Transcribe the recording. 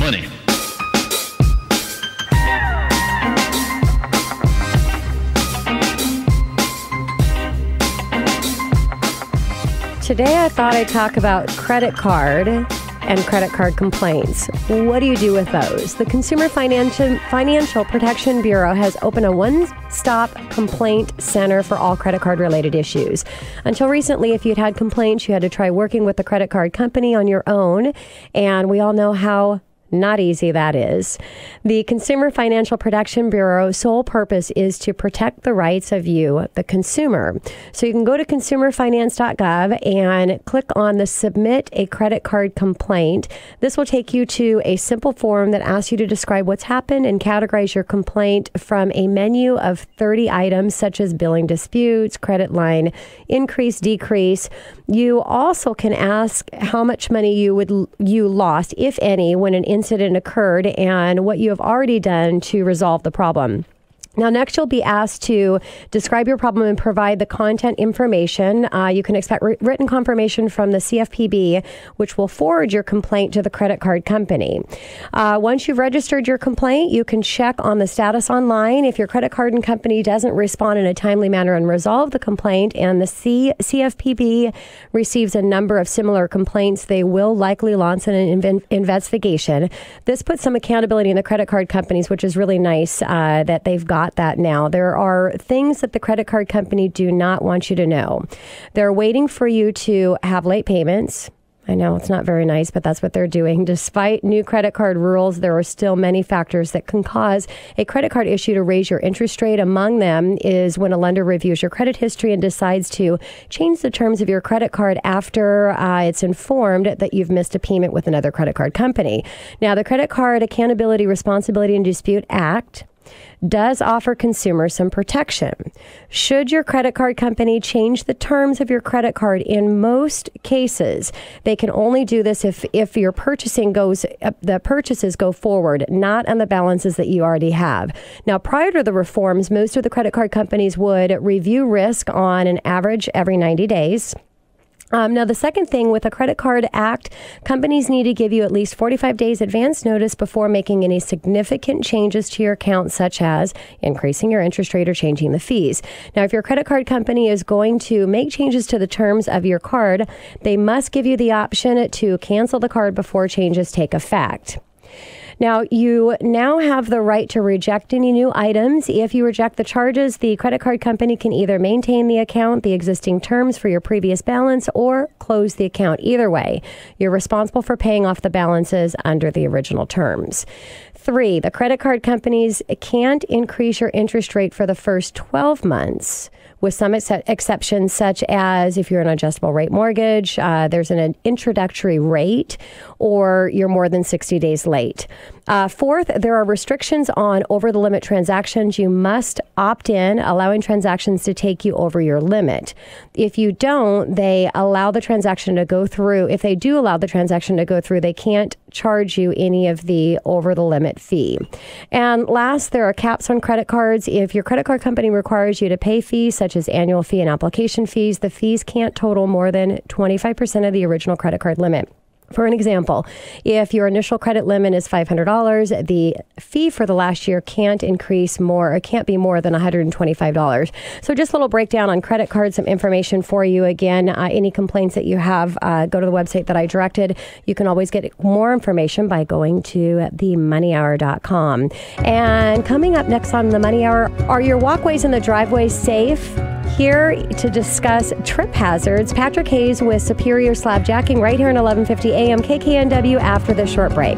money. Today I thought I'd talk about credit card and credit card complaints. What do you do with those? The Consumer Financial Protection Bureau has opened a one-stop complaint center for all credit card related issues. Until recently, if you'd had complaints, you had to try working with the credit card company on your own, and we all know how not easy that is. The Consumer Financial Protection Bureau's sole purpose is to protect the rights of you, the consumer. So you can go to consumerfinance.gov and click on the Submit a Credit Card Complaint. This will take you to a simple form that asks you to describe what's happened and categorize your complaint from a menu of 30 items such as billing disputes, credit line increase, decrease. You also can ask how much money you lost, if any, when an incident occurred and what you have already done to resolve the problem. Now, next, you'll be asked to describe your problem and provide the content information. You can expect written confirmation from the CFPB, which will forward your complaint to the credit card company. Once you've registered your complaint, you can check on the status online. If your credit card and company doesn't respond in a timely manner and resolve the complaint, and the CFPB receives a number of similar complaints, they will likely launch an investigation. This puts some accountability in the credit card companies, which is really nice that they've got that now. There are things that the credit card company do not want you to know. They're waiting for you to have late payments. I know it's not very nice, but that's what they're doing. Despite new credit card rules, there are still many factors that can cause a credit card issue to raise your interest rate. Among them is when a lender reviews your credit history and decides to change the terms of your credit card after it's informed that you've missed a payment with another credit card company. Now, the Credit Card Accountability, Responsibility, and Dispute Act does offer consumers some protection. Should your credit card company change the terms of your credit card, in most cases, they can only do this if your the purchases go forward, not on the balances that you already have. Now, prior to the reforms, most of the credit card companies would review risk on an average every 90 days. Now, the second thing with the Credit Card Act, companies need to give you at least 45 days advance notice before making any significant changes to your account, such as increasing your interest rate or changing the fees. Now, if your credit card company is going to make changes to the terms of your card, they must give you the option to cancel the card before changes take effect. Now, you now have the right to reject any new items. If you reject the charges, the credit card company can either maintain the account, the existing terms for your previous balance, or close the account. Either way, you're responsible for paying off the balances under the original terms. 3, the credit card companies can't increase your interest rate for the first 12 months. With some exceptions, such as if you're an adjustable rate mortgage, there's an introductory rate, or you're more than 60 days late. 4th, there are restrictions on over-the-limit transactions. You must opt in, allowing transactions to take you over your limit. If you don't, they allow the transaction to go through. If they do allow the transaction to go through, they can't charge you any of the over-the-limit fee. And last, there are caps on credit cards. If your credit card company requires you to pay fees, such as annual fee and application fees, the fees can't total more than 25% of the original credit card limit. For an example, if your initial credit limit is $500, the fee for the last year can't increase more. It can't be more than $125. So just a little breakdown on credit cards, some information for you. Again, any complaints that you have, go to the website that I directed. You can always get more information by going to themoneyhour.com. And coming up next on The Money Hour, are your walkways and the driveways safe? Here to discuss trip hazards, Patrick Hayes with Superior Slab Jacking right here in 1150 AM KKNW after this short break.